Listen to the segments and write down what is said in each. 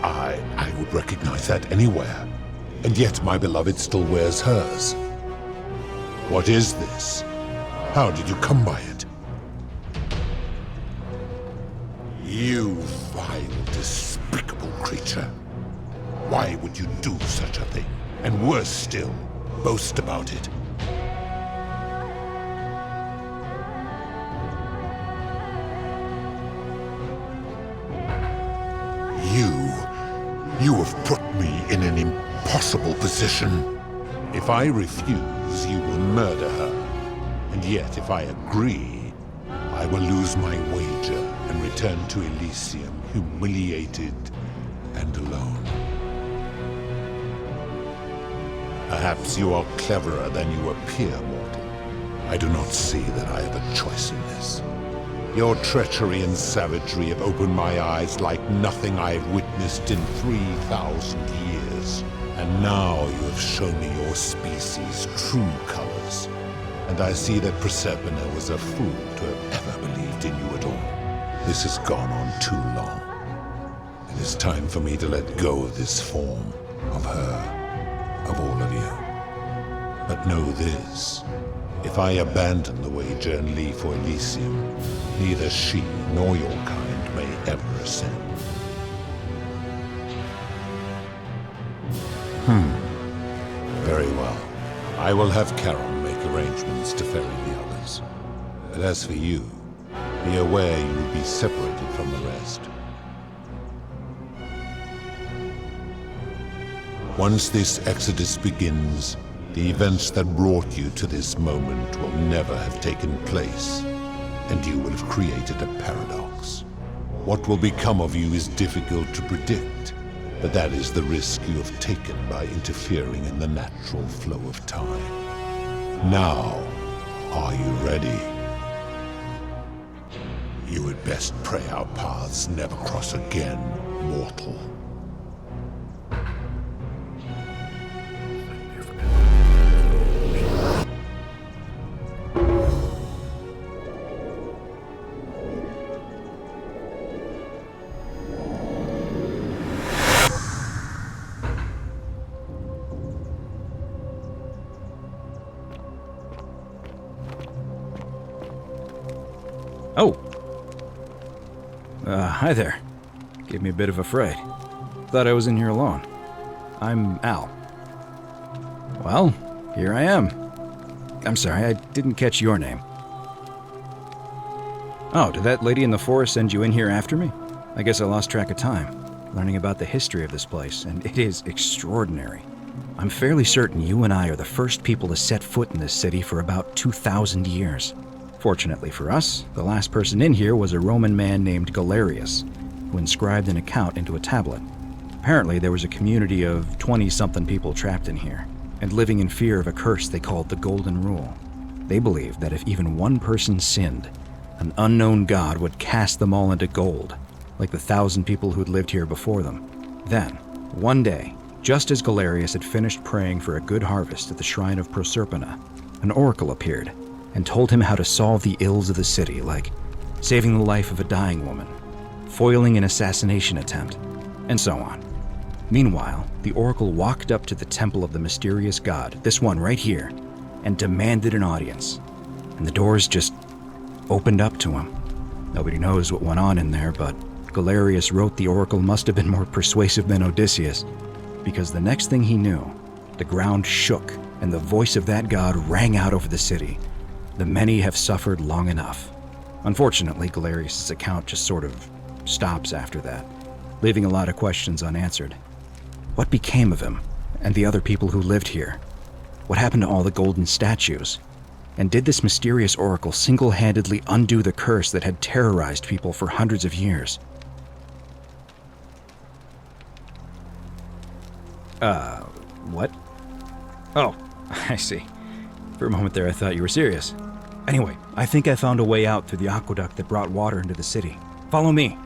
I would recognize that anywhere. And yet my beloved still wears hers. What is this? How did you come by it? You vile, despicable creature. Why would you do such a thing? And worse still, boast about it. You have put me in an impossible position. If I refuse, you will murder her. And yet, if I agree, I will lose my wager and return to Elysium humiliated and alone. Perhaps you are cleverer than you appear, mortal. I do not see that I have a choice in this. Your treachery and savagery have opened my eyes like nothing I have witnessed in 3,000 years. And now you have shown me your species' true colors. And I see that Proserpina was a fool to have ever believed in you at all. This has gone on too long. It is time for me to let go of this form, of her, of all of you. But know this. If I abandon the wager and leave for Elysium, neither she nor your kind may ever ascend. Very well. I will have Charon make arrangements to ferry the others. But as for you, be aware you will be separated from the rest. Once this exodus begins, the events that brought you to this moment will never have taken place, and you will have created a paradox. What will become of you is difficult to predict, but that is the risk you have taken by interfering in the natural flow of time. Now, are you ready? You had best pray our paths never cross again, mortal. Oh. Hi there. Gave me a bit of a fright. Thought I was in here alone. I'm Al. Well, here I am. I'm sorry, I didn't catch your name. Oh, did that lady in the forest send you in here after me? I guess I lost track of time, learning about the history of this place, and it is extraordinary. I'm fairly certain you and I are the first people to set foot in this city for about 2,000 years. Fortunately for us, the last person in here was a Roman man named Galerius, who inscribed an account into a tablet. Apparently, there was a community of 20-something people trapped in here, and living in fear of a curse they called the Golden Rule. They believed that if even one person sinned, an unknown god would cast them all into gold, like the 1,000 people who'd lived here before them. Then, one day, just as Galerius had finished praying for a good harvest at the shrine of Proserpina, an oracle appeared and told him how to solve the ills of the city, like saving the life of a dying woman, foiling an assassination attempt, and so on. Meanwhile, the oracle walked up to the temple of the mysterious god, this one right here, and demanded an audience. And the doors just opened up to him. Nobody knows what went on in there, but Galerius wrote the oracle must have been more persuasive than Odysseus, because the next thing he knew, the ground shook and the voice of that god rang out over the city. The many have suffered long enough. Unfortunately, Galerius' account just sort of stops after that, leaving a lot of questions unanswered. What became of him and the other people who lived here? What happened to all the golden statues? And did this mysterious oracle single-handedly undo the curse that had terrorized people for hundreds of years? What? Oh, I see. For a moment there, I thought you were serious. Anyway, I think I found a way out through the aqueduct that brought water into the city. Follow me.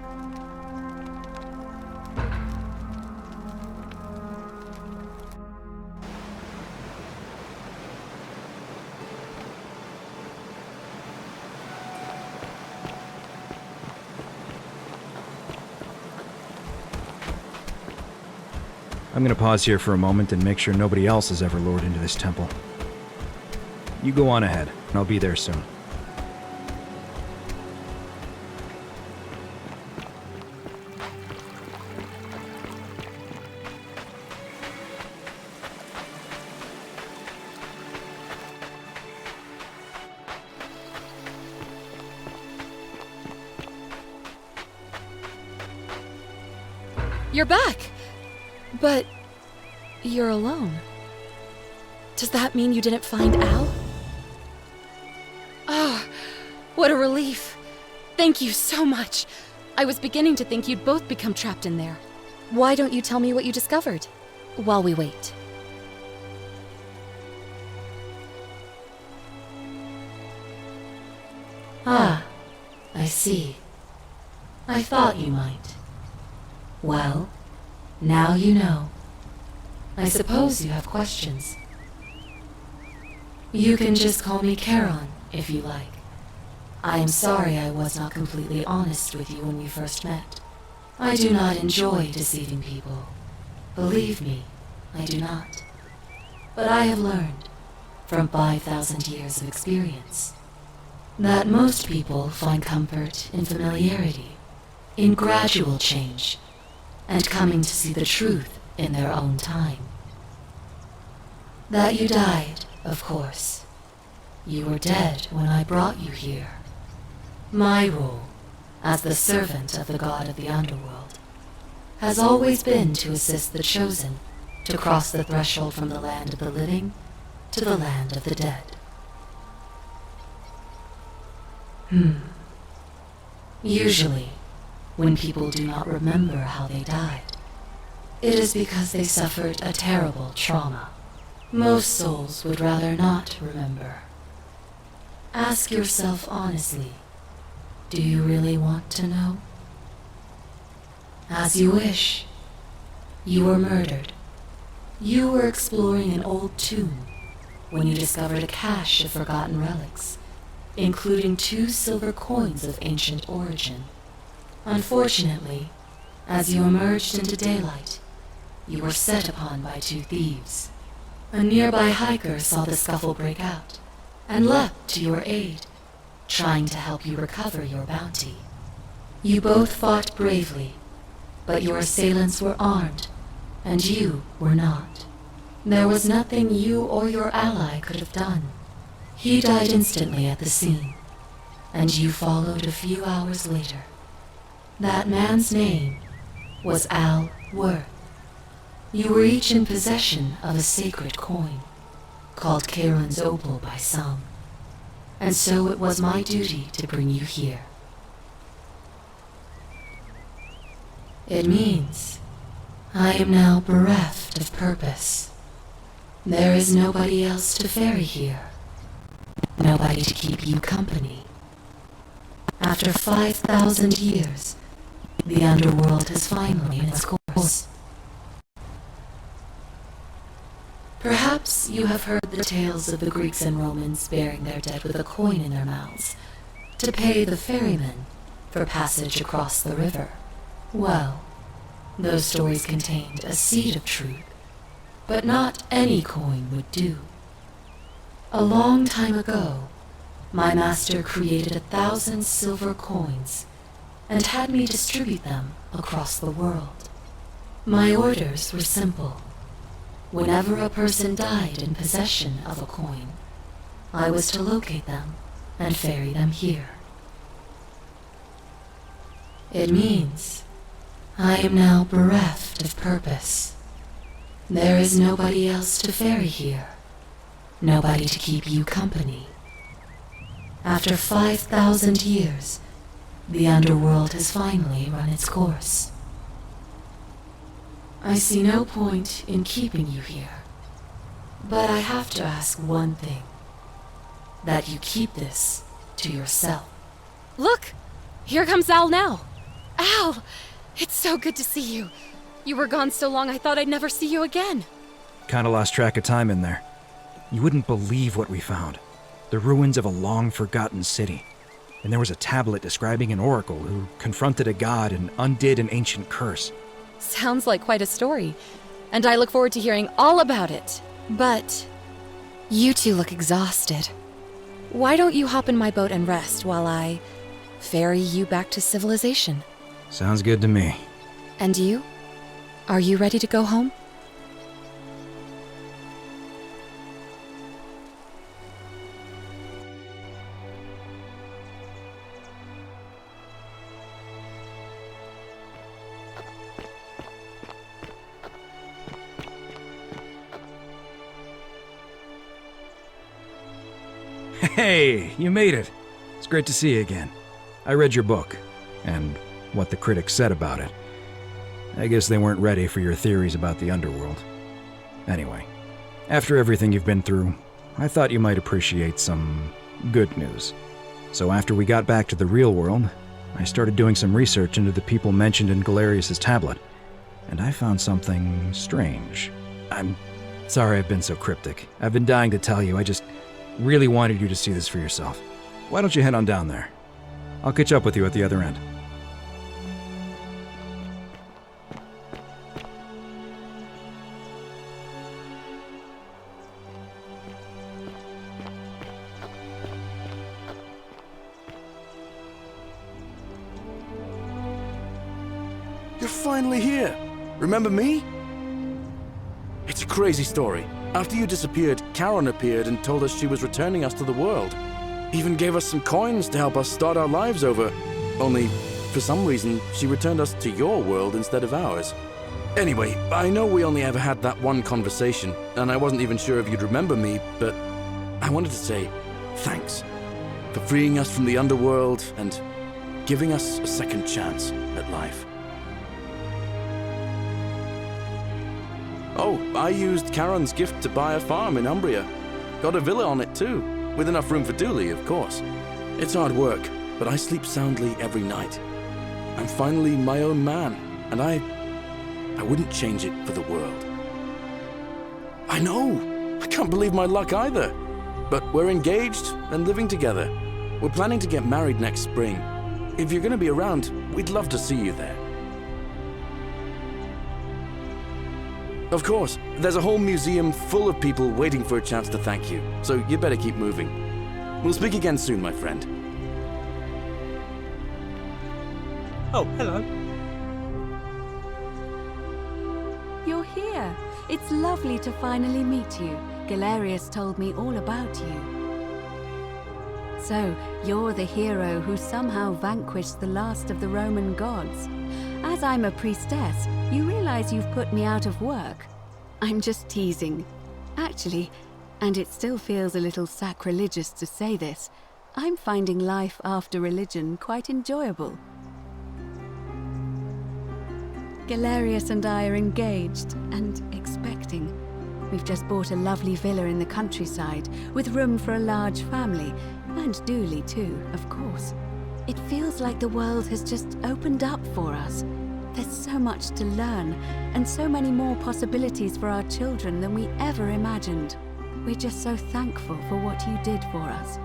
I'm gonna pause here for a moment and make sure nobody else has ever lured into this temple. You go on ahead, and I'll be there soon. You're back! But you're alone. Does that mean you didn't find Al? Oh, what a relief. Thank you so much. I was beginning to think you'd both become trapped in there. Why don't you tell me what you discovered while we wait? Ah, I see. I thought you might. Well, now you know. I suppose you have questions. You can just call me Charon, if you like. I am sorry I was not completely honest with you when we first met. I do not enjoy deceiving people. Believe me, I do not. But I have learned, from 5,000 years of experience, that most people find comfort in familiarity, in gradual change, and coming to see the truth in their own time. That you died, of course. You were dead when I brought you here. My role, as the servant of the god of the underworld, has always been to assist the chosen to cross the threshold from the land of the living to the land of the dead. Usually, when people do not remember how they died, it is because they suffered a terrible trauma. Most souls would rather not remember. Ask yourself honestly, do you really want to know? As you wish. You were murdered. You were exploring an old tomb when you discovered a cache of forgotten relics, including 2 silver coins of ancient origin. Unfortunately, as you emerged into daylight, you were set upon by 2 thieves. A nearby hiker saw the scuffle break out and leapt to your aid, trying to help you recover your bounty. You both fought bravely, but your assailants were armed, and you were not. There was nothing you or your ally could have done. He died instantly at the scene, and you followed a few hours later. That man's name was Al Worth. You were each in possession of a sacred coin, called Charon's Opal by some, and so it was my duty to bring you here. It means I am now bereft of purpose. There is nobody else to ferry here, nobody to keep you company. After 5,000 years, the underworld has finally run its course. Perhaps you have heard the tales of the Greeks and Romans burying their dead with a coin in their mouths to pay the ferryman for passage across the river. Well, those stories contained a seed of truth, but not any coin would do. A long time ago, my master created 1,000 silver coins and had me distribute them across the world. My orders were simple. Whenever a person died in possession of a coin, I was to locate them and ferry them here. It means I am now bereft of purpose. There is nobody else to ferry here, nobody to keep you company. After 5,000 years, the underworld has finally run its course. I see no point in keeping you here, but I have to ask one thing. That you keep this to yourself. Look! Here comes Al now! Al! It's so good to see you. You were gone so long I thought I'd never see you again. Kinda lost track of time in there. You wouldn't believe what we found. The ruins of a long-forgotten city. And there was a tablet describing an oracle who confronted a god and undid an ancient curse. Sounds like quite a story. and I look forward to hearing all about it. But you two look exhausted. Why don't you hop in my boat and rest while I ferry you back to civilization? Sounds good to me. And you? Are you ready to go home? Hey, you made it. It's great to see you again. I read your book, and what the critics said about it. I guess they weren't ready for your theories about the underworld. Anyway, after everything you've been through, I thought you might appreciate some good news. So after we got back to the real world, I started doing some research into the people mentioned in Galerius' tablet, and I found something strange. I'm sorry I've been so cryptic. I've been dying to tell you, I just really wanted you to see this for yourself. Why don't you head on down there? I'll catch up with you at the other end. You're finally here. Remember me? It's a crazy story. After you disappeared, Charon appeared and told us she was returning us to the world. Even gave us some coins to help us start our lives over. Only, for some reason, she returned us to your world instead of ours. Anyway, I know we only ever had that one conversation, and I wasn't even sure if you'd remember me, but I wanted to say thanks for freeing us from the underworld and giving us a second chance at life. Oh, I used Charon's gift to buy a farm in Umbria. Got a villa on it too, with enough room for Dooley, of course. It's hard work, but I sleep soundly every night. I'm finally my own man, and I wouldn't change it for the world. I know! I can't believe my luck either. But we're engaged and living together. We're planning to get married next spring. If you're gonna be around, we'd love to see you there. Of course, there's a whole museum full of people waiting for a chance to thank you, so you better keep moving. We'll speak again soon, my friend. Oh, hello. You're here. It's lovely to finally meet you. Galerius told me all about you. So, you're the hero who somehow vanquished the last of the Roman gods. As I'm a priestess, you realize you've put me out of work. I'm just teasing. Actually, and it still feels a little sacrilegious to say this, I'm finding life after religion quite enjoyable. Galerius and I are engaged and expecting. We've just bought a lovely villa in the countryside with room for a large family, and Dooley too, of course. It feels like the world has just opened up for us. There's so much to learn, and so many more possibilities for our children than we ever imagined. We're just so thankful for what you did for us,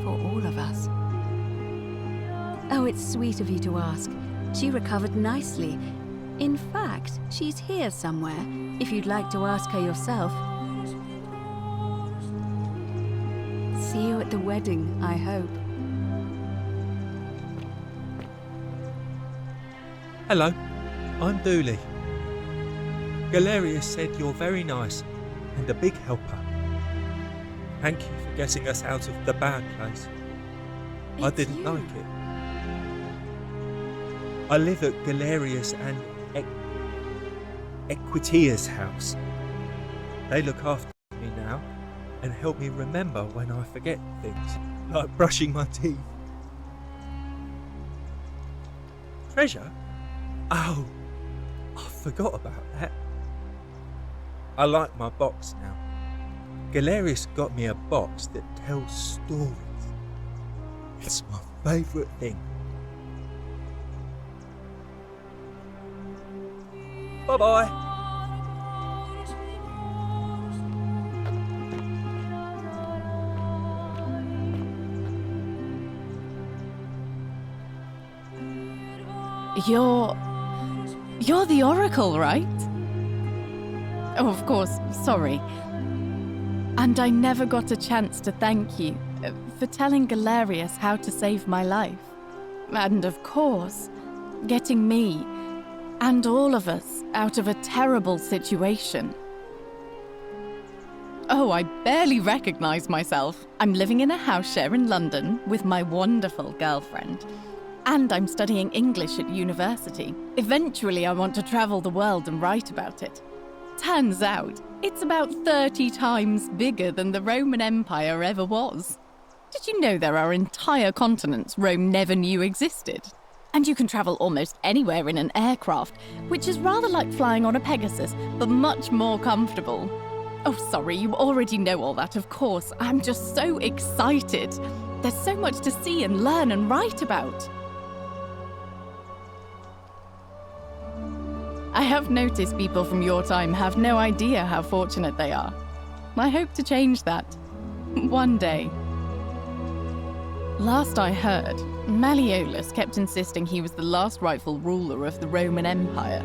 for all of us. Oh, it's sweet of you to ask. She recovered nicely. In fact, she's here somewhere, if you'd like to ask her yourself. See you at the wedding, I hope. Hello, I'm Dooley. Galerius said you're very nice and a big helper. Thank you for getting us out of the bad place. I It's didn't you. like it. I live at Galerius and Equitia's house. They look after me now and help me remember when I forget things, like brushing my teeth. Treasure? Oh, I forgot about that. I like my box now. Galerius got me a box that tells stories. It's my favourite thing. Bye-bye. You're the Oracle, right? Oh, of course, sorry. And I never got a chance to thank you for telling Galerius how to save my life. And of course, getting me and all of us out of a terrible situation. Oh, I barely recognize myself. I'm living in a house share in London with my wonderful girlfriend. And I'm studying English at university. Eventually, I want to travel the world and write about it. Turns out, it's about 30 times bigger than the Roman Empire ever was. Did you know there are entire continents Rome never knew existed? And you can travel almost anywhere in an aircraft, which is rather like flying on a Pegasus, but much more comfortable. Oh, sorry, you already know all that, of course. I'm just so excited. There's so much to see and learn and write about. I have noticed people from your time have no idea how fortunate they are. I hope to change that. One day. Last I heard, Malleolus kept insisting he was the last rightful ruler of the Roman Empire,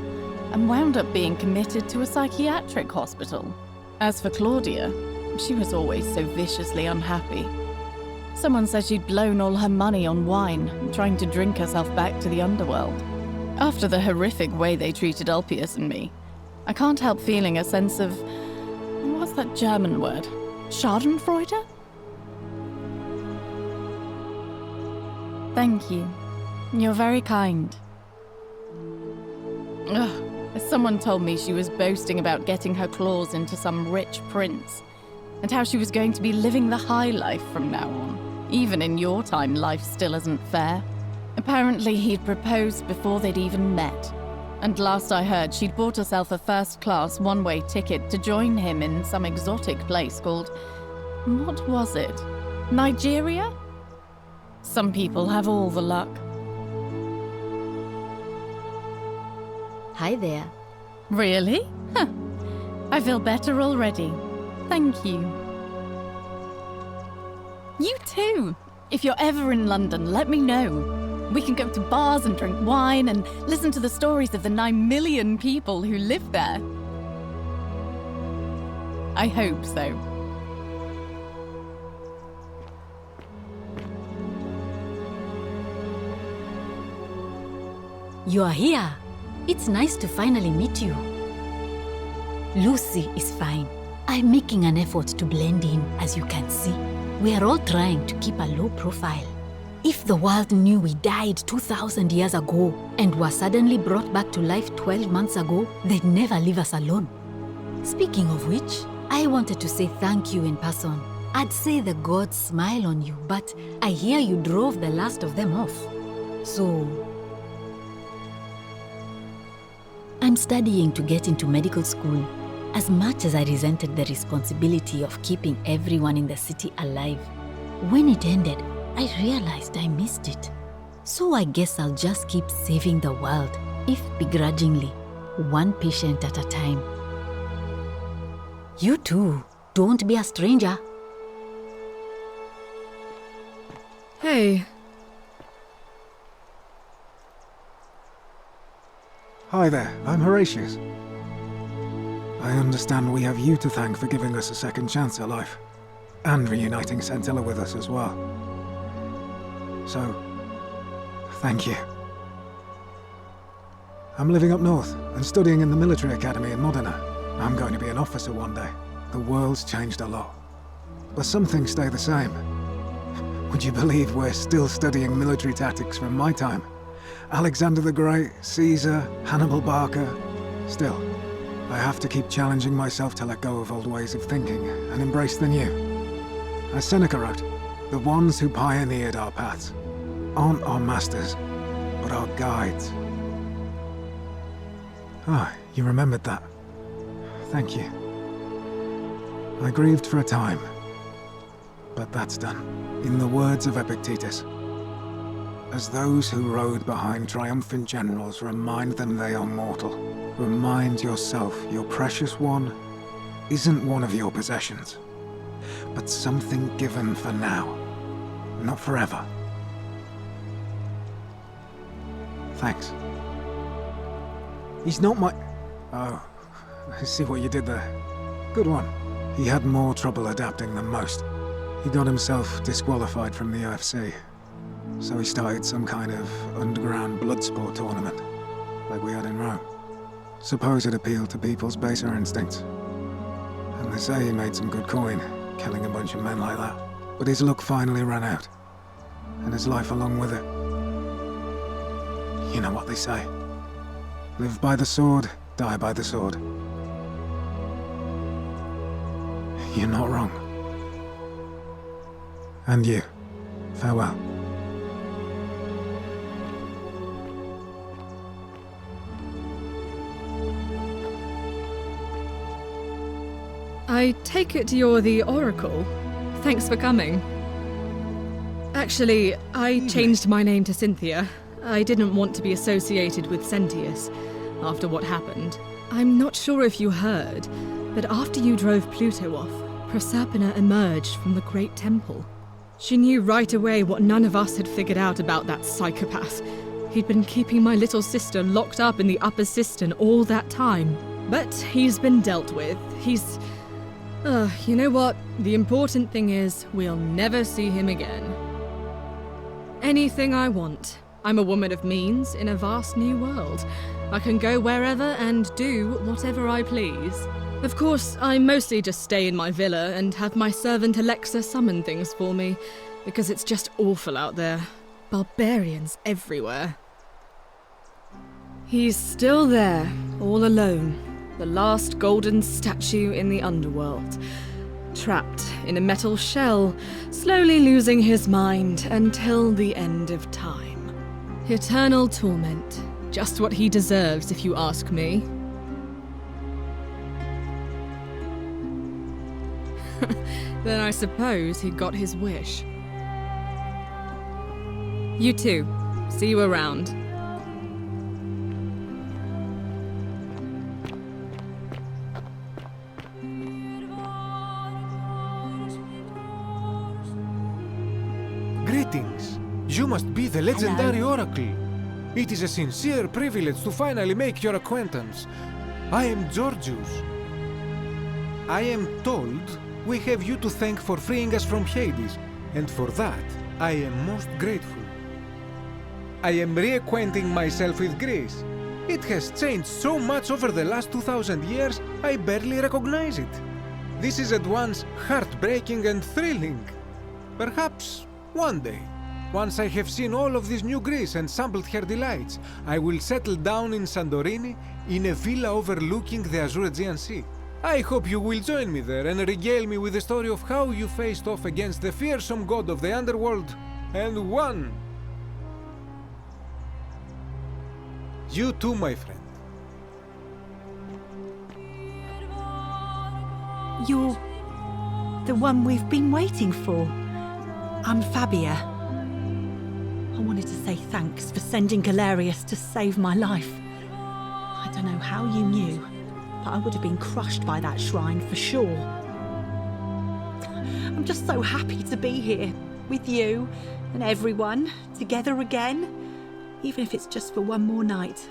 and wound up being committed to a psychiatric hospital. As for Claudia, she was always so viciously unhappy. Someone said she'd blown all her money on wine, trying to drink herself back to the underworld. After the horrific way they treated Ulpius and me, I can't help feeling a sense of... what's that German word? Schadenfreude? Thank you. You're very kind. Ugh. Someone told me she was boasting about getting her claws into some rich prince, and how she was going to be living the high life from now on. Even in your time, life still isn't fair. Apparently, he'd proposed before they'd even met. And last I heard, she'd bought herself a first-class one-way ticket to join him in some exotic place called... what was it? Nigeria? Some people have all the luck. Hi there. Really? Huh. I feel better already. Thank you. You too! If you're ever in London, let me know. We can go to bars and drink wine and listen to the stories of the 9 million people who live there. I hope so. You are here. It's nice to finally meet you. Lucy is fine. I'm making an effort to blend in, as you can see. We are all trying to keep a low profile. If the world knew we died 2,000 years ago and were suddenly brought back to life 12 months ago, they'd never leave us alone. Speaking of which, I wanted to say thank you in person. I'd say the gods smile on you, but I hear you drove the last of them off. So... I'm studying to get into medical school. As much as I resented the responsibility of keeping everyone in the city alive, when it ended, I realized I missed it. So I guess I'll just keep saving the world, if begrudgingly, one patient at a time. You too, don't be a stranger. Hey. Hi there, I'm Horatius. I understand we have you to thank for giving us a second chance at life, and reuniting Scintilla with us as well. So, thank you. I'm living up north and studying in the military academy in Modena. I'm going to be an officer one day. The world's changed a lot, but some things stay the same. Would you believe we're still studying military tactics from my time? Alexander the Great, Caesar, Hannibal Barca. Still, I have to keep challenging myself to let go of old ways of thinking and embrace the new. As Seneca wrote, the ones who pioneered our paths aren't our masters, but our guides. Ah, you remembered that. Thank you. I grieved for a time, but that's done. In the words of Epictetus, as those who rode behind triumphant generals remind them they are mortal, remind yourself your precious one isn't one of your possessions, but something given for now, not forever. Thanks. He's not my... Oh, I see what you did there. Good one. He had more trouble adapting than most. He got himself disqualified from the UFC. So he started some kind of underground blood sport tournament, like we had in Rome. Suppose it appealed to people's baser instincts. And they say he made some good coin, killing a bunch of men like that. But his luck finally ran out, and his life along with it. You know what they say. Live by the sword, die by the sword. You're not wrong. And you, farewell. I take it you're the Oracle. Thanks for coming. Actually, I changed my name to Cynthia. I didn't want to be associated with Sentius after what happened. I'm not sure if you heard, but after you drove Pluto off, Proserpina emerged from the Great Temple. She knew right away what none of us had figured out about that psychopath. He'd been keeping my little sister locked up in the upper cistern all that time. But he's been dealt with. He's... you know what? The important thing is, we'll never see him again. Anything I want. I'm a woman of means in a vast new world. I can go wherever and do whatever I please. Of course, I mostly just stay in my villa and have my servant Alexa summon things for me, because it's just awful out there. Barbarians everywhere. He's still there, all alone. The last golden statue in the underworld. Trapped in a metal shell, slowly losing his mind until the end of time. Eternal torment. Just what he deserves, if you ask me. Then I suppose he got his wish. You too. See you around. Greetings. You must be the legendary Oracle. It is a sincere privilege to finally make your acquaintance. I am Georgius. I am told we have you to thank for freeing us from Hades, and for that, I am most grateful. I am reacquainting myself with Greece. It has changed so much over the last 2,000 years, I barely recognize it. This is at once heartbreaking and thrilling. Perhaps one day, once I have seen all of this new Greece and sampled her delights, I will settle down in Santorini in a villa overlooking the Azure Aegean Sea. I hope you will join me there and regale me with the story of how you faced off against the fearsome god of the underworld and won. You too, my friend. You're the one we've been waiting for. I'm Fabia. I wanted to say thanks for sending Galerius to save my life. I don't know how you knew, but I would have been crushed by that shrine for sure. I'm just so happy to be here, with you and everyone, together again, even if it's just for one more night.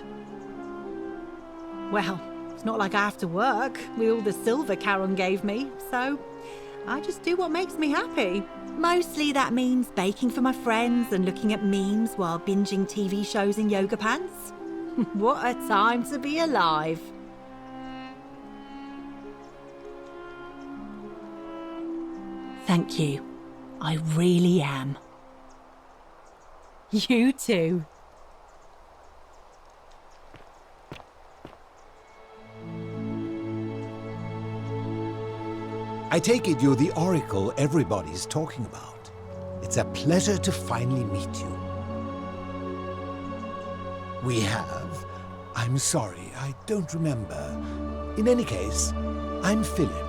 Well, it's not like I have to work with all the silver Charon gave me, so I just do what makes me happy. Mostly that means baking for my friends and looking at memes while binging TV shows in yoga pants. What a time to be alive. Thank you. I really am. You too. I take it you're the Oracle everybody's talking about. It's a pleasure to finally meet you. We have. I'm sorry, I don't remember. In any case, I'm Philip.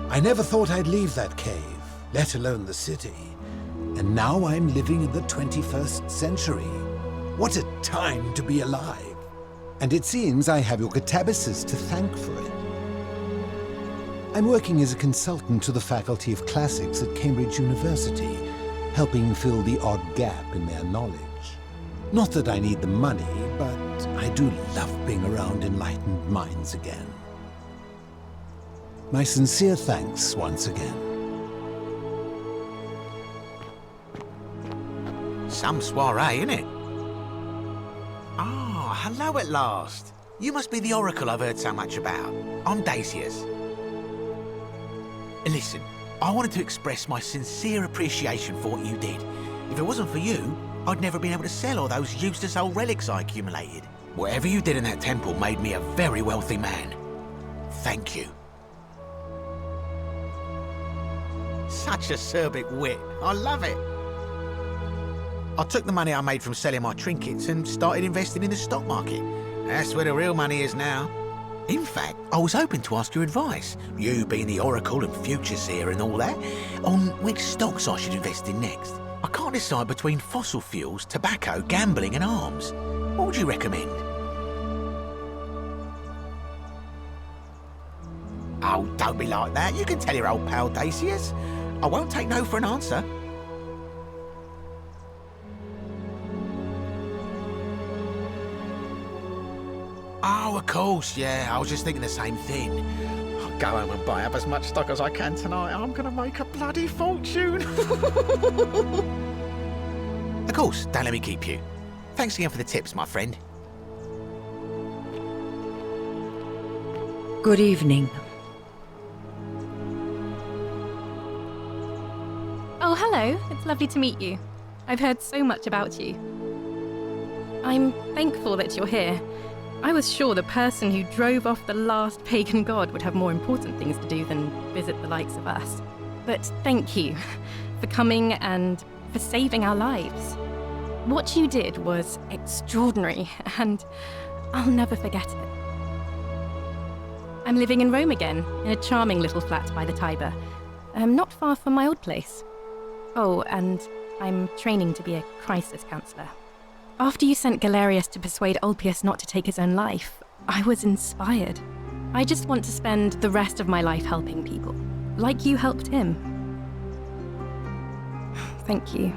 I never thought I'd leave that cave, let alone the city. And now I'm living in the 21st century. What a time to be alive. And it seems I have your Catabasis to thank for it. I'm working as a consultant to the Faculty of Classics at Cambridge University, helping fill the odd gap in their knowledge. Not that I need the money, but I do love being around enlightened minds again. My sincere thanks once again. Some soiree, innit? Ah, hello at last. You must be the Oracle I've heard so much about. I'm Dacius. Listen, I wanted to express my sincere appreciation for what you did. If it wasn't for you, I'd never been able to sell all those useless old relics I accumulated. Whatever you did in that temple made me a very wealthy man. Thank you. Such acerbic wit. I love it. I took the money I made from selling my trinkets and started investing in the stock market. That's where the real money is now. In fact, I was hoping to ask your advice, you being the Oracle and Future Seer and all that, on which stocks I should invest in next. I can't decide between fossil fuels, tobacco, gambling and arms. What would you recommend? Oh, don't be like that. You can tell your old pal Dacius. I won't take no for an answer. Oh, of course, yeah. I was just thinking the same thing. I'll go home and buy up as much stock as I can tonight. I'm gonna make a bloody fortune. Of course, don't let me keep you. Thanks again for the tips, my friend. Good evening. Oh, hello. It's lovely to meet you. I've heard so much about you. I'm thankful that you're here. I was sure the person who drove off the last pagan god would have more important things to do than visit the likes of us. But thank you for coming and for saving our lives. What you did was extraordinary, and I'll never forget it. I'm living in Rome again, in a charming little flat by the Tiber, not far from my old place. Oh, and I'm training to be a crisis counselor. After you sent Galerius to persuade Ulpius not to take his own life, I was inspired. I just want to spend the rest of my life helping people, like you helped him. Thank you.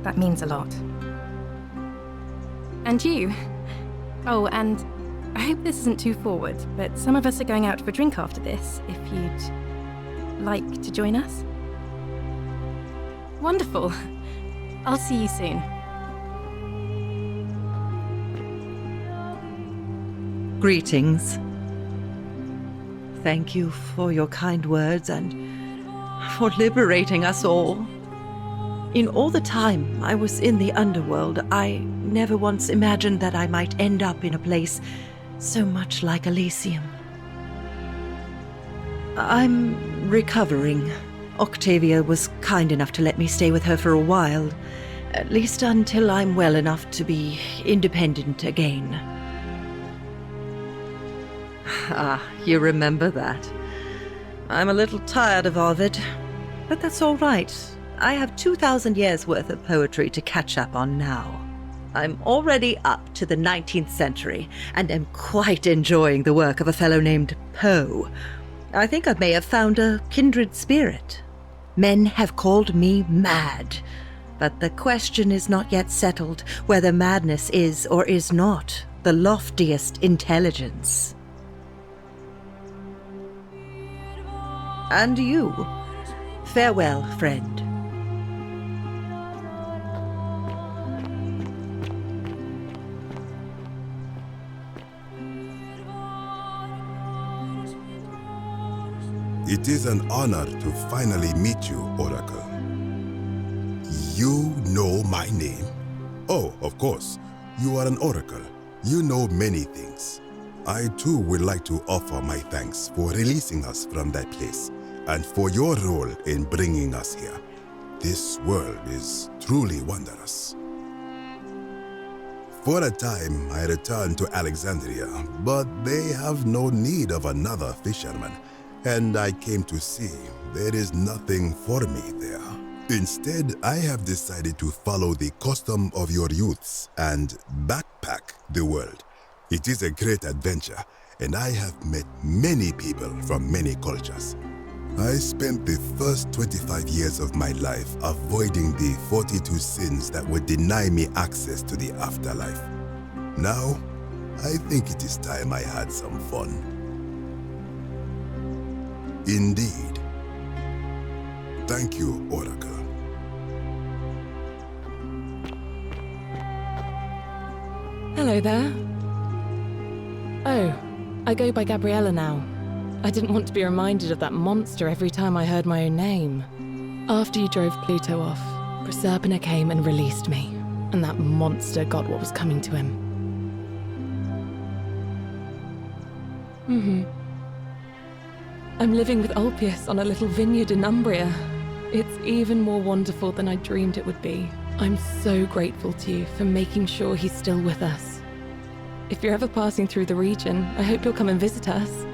That means a lot. And you. Oh, and I hope this isn't too forward, but some of us are going out for a drink after this, if you'd like to join us. Wonderful. I'll see you soon. Greetings. Thank you for your kind words and for liberating us all. In all the time I was in the underworld, I never once imagined that I might end up in a place so much like Elysium. I'm recovering. Octavia was kind enough to let me stay with her for a while, at least until I'm well enough to be independent again. Ah, you remember that. I'm a little tired of Ovid, but that's all right. I have 2,000 years worth of poetry to catch up on now. I'm already up to the 19th century, and am quite enjoying the work of a fellow named Poe. I think I may have found a kindred spirit. Men have called me mad, but the question is not yet settled whether madness is or is not the loftiest intelligence. And you, farewell, friend. It is an honor to finally meet you, Oracle. You know my name? Oh, of course. You are an Oracle. You know many things. I too would like to offer my thanks for releasing us from that place, and for your role in bringing us here. This world is truly wondrous. For a time, I returned to Alexandria, but they have no need of another fisherman, and I came to see there is nothing for me there. Instead, I have decided to follow the custom of your youths and backpack the world. It is a great adventure, and I have met many people from many cultures. I spent the first 25 years of my life avoiding the 42 sins that would deny me access to the afterlife. Now, I think it is time I had some fun. Indeed. Thank you, Oracle. Hello there. Oh, I go by Gabriella now. I didn't want to be reminded of that monster every time I heard my own name. After you drove Pluto off, Proserpina came and released me, and that monster got what was coming to him. I'm living with Ulpius on a little vineyard in Umbria. It's even more wonderful than I dreamed it would be. I'm so grateful to you for making sure he's still with us. If you're ever passing through the region, I hope you'll come and visit us.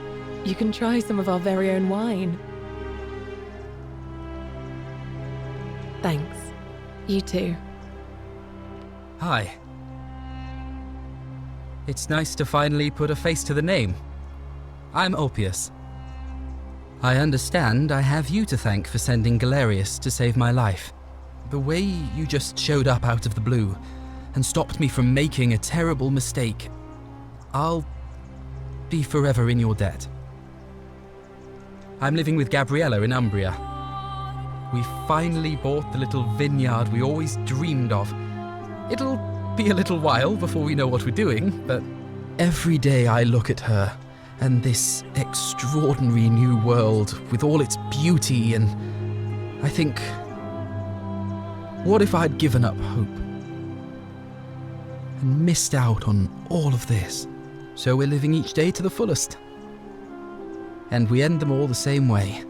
You can try some of our very own wine. Thanks. You too. Hi. It's nice to finally put a face to the name. I'm Ulpius. I understand I have you to thank for sending Galerius to save my life. The way you just showed up out of the blue and stopped me from making a terrible mistake, I'll be forever in your debt. I'm living with Gabriella in Umbria. We finally bought the little vineyard we always dreamed of. It'll be a little while before we know what we're doing, but every day I look at her and this extraordinary new world with all its beauty, and I think, what if I'd given up hope and missed out on all of this? So we're living each day to the fullest. And we end them all the same way,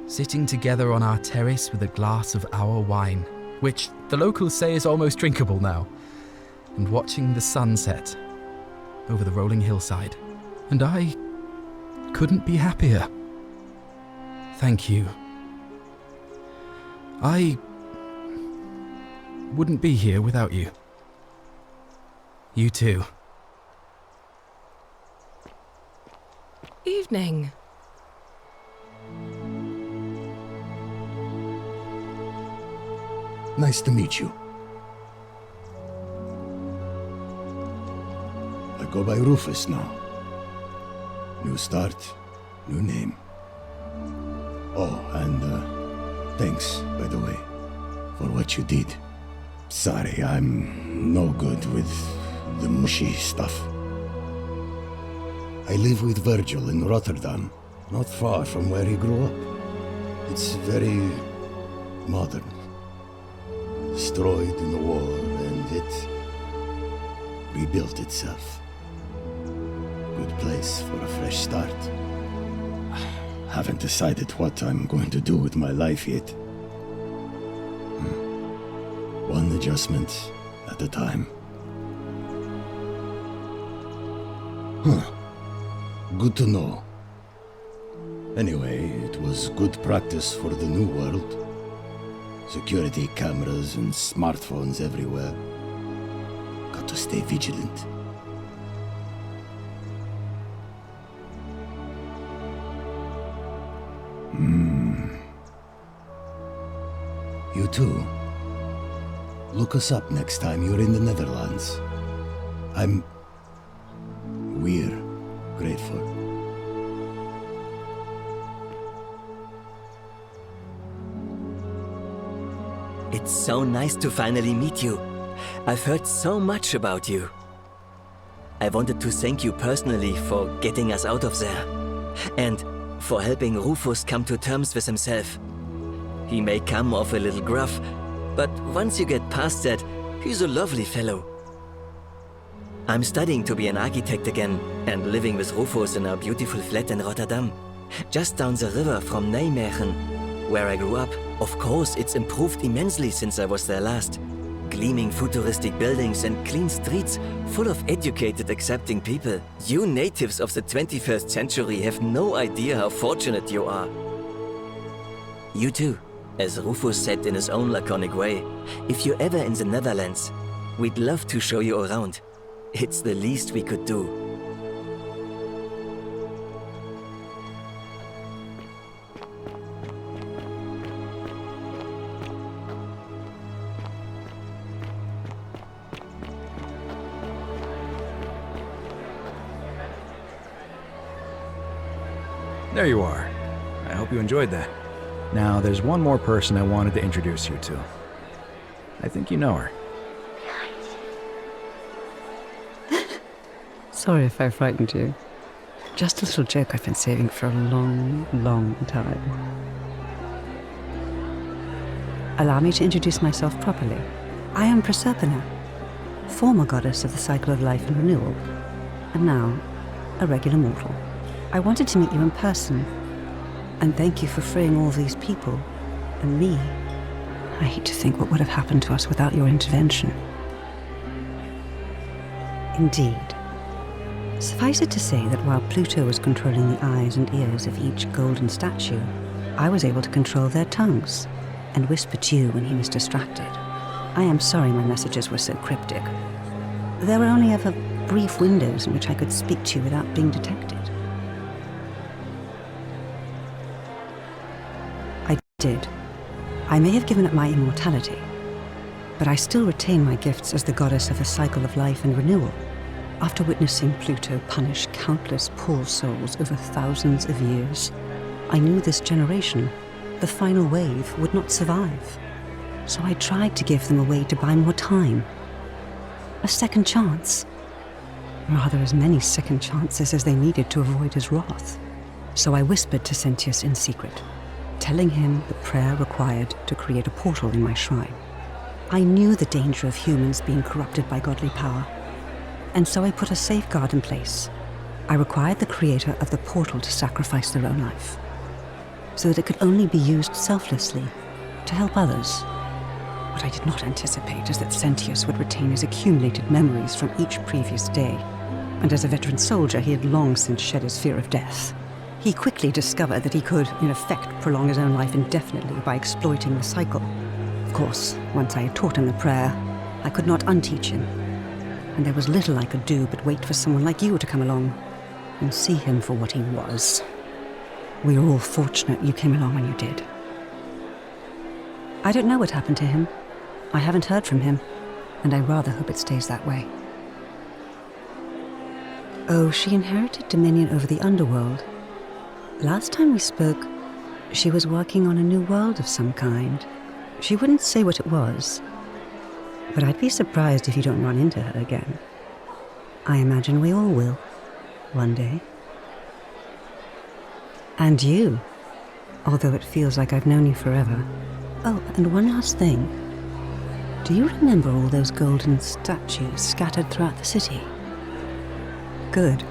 sitting together on our terrace with a glass of our wine, which the locals say is almost drinkable now, and watching the sunset over the rolling hillside. And I couldn't be happier. Thank you. I wouldn't be here without you. You too. Evening. Nice to meet you. I go by Rufus now. New start, new name. Oh, and thanks, by the way, for what you did. Sorry, I'm no good with the mushy stuff. I live with Virgil in Rotterdam, not far from where he grew up. It's very modern. Destroyed in the war, and it rebuilt itself. Good place for a fresh start. Haven't decided what I'm going to do with my life yet. One adjustment at a time. Good to know. Anyway, it was good practice for the new world. Security cameras and smartphones everywhere. Got to stay vigilant. You too. Look us up next time you're in the Netherlands. We're grateful. It's so nice to finally meet you. I've heard so much about you. I wanted to thank you personally for getting us out of there. And for helping Rufus come to terms with himself. He may come off a little gruff, but once you get past that, he's a lovely fellow. I'm studying to be an architect again, and living with Rufus in our beautiful flat in Rotterdam, just down the river from Nijmegen, where I grew up. Of course, it's improved immensely since I was there last. Gleaming futuristic buildings and clean streets full of educated, accepting people. You natives of the 21st century have no idea how fortunate you are. You too, as Rufus said in his own laconic way, if you're ever in the Netherlands, we'd love to show you around. It's the least we could do. There you are. I hope Hope you enjoyed that. Now, there's one more person I wanted to introduce you to. I think you know her. Sorry if I frightened you. Just a little joke I've been saving for a long, long time. Allow me to introduce myself properly. I am Proserpina, former goddess of the cycle of life and renewal, and now a regular mortal. I wanted to meet you in person, and thank you for freeing all these people, and me. I hate to think what would have happened to us without your intervention. Indeed. Suffice it to say that while Pluto was controlling the eyes and ears of each golden statue, I was able to control their tongues and whisper to you when he was distracted. I am sorry my messages were so cryptic. There were only ever brief windows in which I could speak to you without being detected. I did. I may have given up my immortality, but I still retain my gifts as the goddess of the cycle of life and renewal. After witnessing Pluto punish countless poor souls over thousands of years, I knew this generation, the final wave, would not survive. So I tried to give them a way to buy more time. A second chance. Rather, as many second chances as they needed to avoid his wrath. So I whispered to Sentius in secret, telling him the prayer required to create a portal in my shrine. I knew the danger of humans being corrupted by godly power, and so I put a safeguard in place. I required the creator of the portal to sacrifice their own life, so that it could only be used selflessly to help others. What I did not anticipate is that Sentius would retain his accumulated memories from each previous day, and as a veteran soldier, he had long since shed his fear of death. He quickly discovered that he could, in effect, prolong his own life indefinitely by exploiting the cycle. Of course, once I had taught him the prayer, I could not unteach him, and there was little I could do but wait for someone like you to come along and see him for what he was. We are all fortunate you came along when you did. I don't know what happened to him. I haven't heard from him, and I rather hope it stays that way. Oh, she inherited dominion over the underworld. Last time we spoke, she was working on a new world of some kind. She wouldn't say what it was, but I'd be surprised if you don't run into her again. I imagine we all will, one day. And you, although it feels like I've known you forever. Oh, and one last thing. Do you remember all those golden statues scattered throughout the city? Good,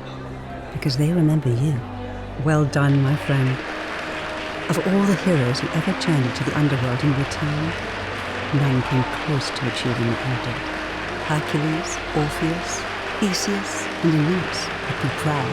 because they remember you. Well done, my friend. Of all the heroes who ever journeyed to the underworld and returned, none came close to achieving what you did. Hercules, Orpheus, Theseus, and Aeneas would be proud.